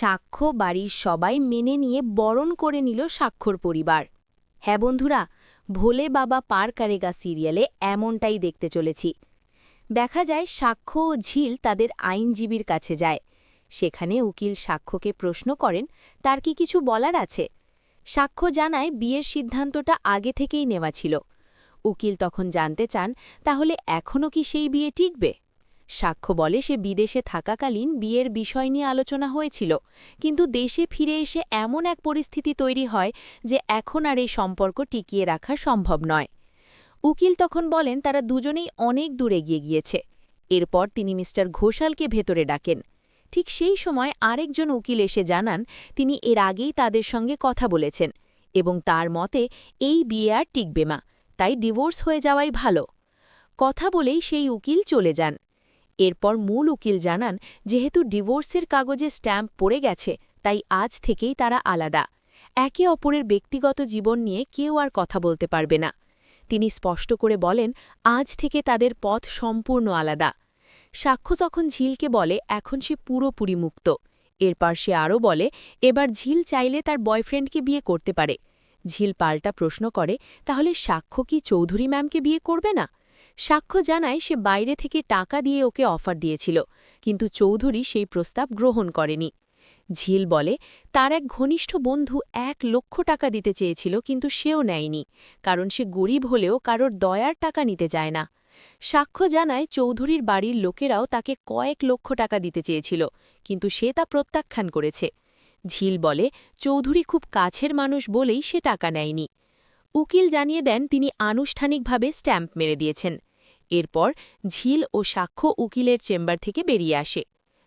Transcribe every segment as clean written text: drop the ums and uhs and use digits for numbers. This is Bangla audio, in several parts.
সাক্ষ্য বাড়ির সবাই মেনে নিয়ে বরণ করে নিল সাক্ষর পরিবার। হ্যাঁ বন্ধুরা, ভোলে বাবা পার কারেগা সিরিয়ালে এমনটাই দেখতে চলেছি। দেখা যায় সাক্ষ্য ও ঝিল তাদের আইনজীবীর কাছে যায়। সেখানে উকিল সাক্ষ্যকে প্রশ্ন করেন তার কি কিছু বলার আছে। সাক্ষ্য জানায় বিয়ের সিদ্ধান্তটা আগে থেকেই নেওয়া ছিল। উকিল তখন জানতে চান তাহলে এখনও কি সেই বিয়ে টিকবে। সাক্ষ্য বলে সে বিদেশে থাকাকালীন বিয়ের বিষয় নিয়ে আলোচনা হয়েছিল, কিন্তু দেশে ফিরে এসে এমন এক পরিস্থিতি তৈরি হয় যে এখন আর এই সম্পর্ক টিকিয়ে রাখা সম্ভব নয়। উকিল তখন বলেন তারা দুজনেই অনেক দূর এগিয়ে গিয়েছে। এরপর তিনি মিস্টার ঘোষালকে ভেতরে ডাকেন। ঠিক সেই সময় আরেকজন উকিল এসে জানান তিনি এর আগেই তাদের সঙ্গে কথা বলেছেন এবং তার মতে এই বিয়ে আর টিকবে না, তাই ডিভোর্স হয়ে যাওয়াই ভালো। কথা বলেই সেই উকিল চলে যান। এরপর মূল উকিল জানান যেহেতু ডিভোর্সের কাগজে স্ট্যাম্প পড়ে গেছে, তাই আজ থেকেই তারা আলাদা। একে অপরের ব্যক্তিগত জীবন নিয়ে কেউ আর কথা বলতে পারবে না। তিনি স্পষ্ট করে বলেন আজ থেকে তাদের পথ সম্পূর্ণ আলাদা। সাক্ষ্য তখন ঝিলকে বলে এখন সে পুরোপুরি মুক্ত। এরপর সে আরও বলে এবার ঝিল চাইলে তার বয়ফ্রেন্ডকে বিয়ে করতে পারে। ঝিল পাল্টা প্রশ্ন করে তাহলে সাক্ষ্য কি চৌধুরী ম্যামকে বিয়ে করবে না। সাক্ষ্য জানায় সে বাইরে থেকে টাকা দিয়ে ওকে অফার দিয়েছিল, কিন্তু চৌধুরী সেই প্রস্তাব গ্রহণ করেনি। ঝিল বলে তার এক ঘনিষ্ঠ বন্ধু 1,00,000 টাকা দিতে চেয়েছিল, কিন্তু সেও নেয়নি, কারণ সে গরিব হলেও কারোর দয়ার টাকা নিতে চায় না। সাক্ষ্য জানায় চৌধুরীর বাড়ির লোকেরাও তাকে কয়েক লক্ষ টাকা দিতে চেয়েছিল, কিন্তু সে তা প্রত্যাখ্যান করেছে। ঝিল বলে চৌধুরী খুব কাছের মানুষ বলেই সে টাকা নেয়নি। উকিল জানিয়ে দেন তিনি আনুষ্ঠানিকভাবে স্ট্যাম্প মেরে দিয়েছেন। এরপর ঝিল ও সাক্ষ্য উকিলের চেম্বার থেকে বেরিয়ে আসে।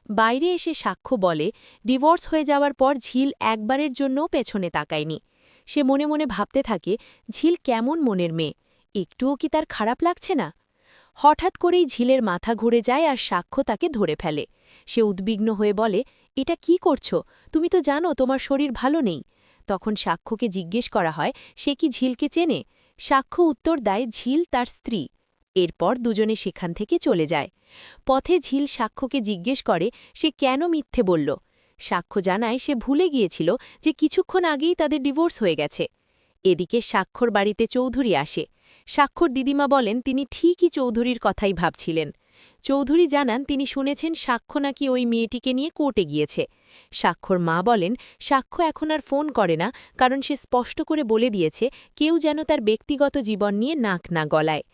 বাইরে এসে সাক্ষ্য বলে ডিভোর্স হয়ে যাওয়ার পর ঝিল একবারের জন্যও পেছনে তাকায়নি। সে মনে মনে ভাবতে থাকে ঝিল কেমন মনের মেয়ে, একটুও কি তার খারাপ লাগছে না। হঠাৎ করেই ঝিলের মাথা ঘুরে যায় আর সাক্ষ্য তাকে ধরে ফেলে। সে উদ্বিগ্ন হয়ে বলে এটা কি করছো, তুমি তো জানো তোমার শরীর ভালো নেই। তখন সাক্ষ্যকে জিজ্ঞেস করা হয় সে কি ঝিলকে চেনে। সাক্ষ্য উত্তর দেয় ঝিল তার স্ত্রী। এরপর দুজনে সেখান থেকে চলে যায়। পথে ঝিল সাক্ষ্যকে জিজ্ঞেস করে সে কেন মিথ্যে বলল। সাক্ষ্য জানায় সে ভুলে গিয়েছিল যে কিছুক্ষণ আগেই তাদের ডিভোর্স হয়ে গেছে। এদিকে সাক্ষ্যর বাড়িতে চৌধুরী আসে। সাক্ষ্যর দিদিমা বলেন তিনি ঠিকই চৌধুরীর কথাই ভাবছিলেন। চৌধুরী জানান তিনি শুনেছেন সাক্ষ্য নাকি ওই মেয়েটিকে নিয়ে কোর্টে গিয়েছে। সাক্ষ্যর মা বলেন সাক্ষ্য এখন আর ফোন করে না, কারণ সে স্পষ্ট করে বলে দিয়েছে কেউ যেন তার ব্যক্তিগত জীবন নিয়ে নাক না গলায়।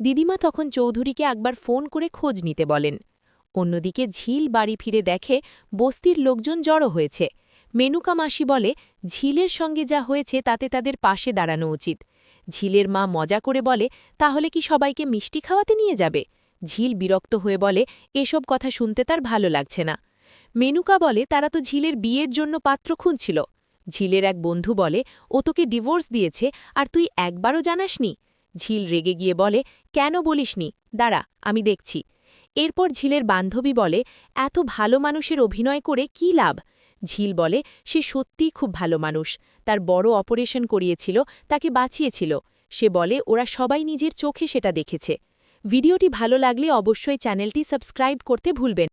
দিদিমা তখন চৌধুরীকে একবার ফোন করে খোঁজ নিতে বলেন। অন্যদিকে ঝিল বাড়ি ফিরে দেখে বস্তির লোকজন জড়ো হয়েছে। মেনুকা মাসি বলে ঝিলের সঙ্গে যা হয়েছে তাতে তাদের পাশে দাঁড়ানো উচিত। ঝিলের মা মজা করে বলে তাহলে কি সবাইকে মিষ্টি খাওয়াতে নিয়ে যাবে। ঝিল বিরক্ত হয়ে বলে এসব কথা শুনতে তার ভালো লাগছে না। মেনুকা বলে তারা তো ঝিলের বিয়ের জন্য পাত্র খুঁজছিল। ঝিলের এক বন্ধু বলে ও তোকে ডিভোর্স দিয়েছে আর তুই একবারও জানাসনি। ঝিল রেগে গিয়ে বলে কেন বলিসনি, দাঁড়া আমি দেখছি। এরপর ঝিলের বান্ধবী বলে এত ভালো মানুষের অভিনয় করে কি লাভ। ঝিল বলে সে সত্যিই খুব ভালো মানুষ, তার বড় অপারেশন করিয়েছিল, তাকে বাঁচিয়েছিল। সে বলে ওরা সবাই নিজের চোখে সেটা দেখেছে। ভিডিওটি ভালো লাগলে অবশ্যই চ্যানেলটি সাবস্ক্রাইব করতে ভুলবেন।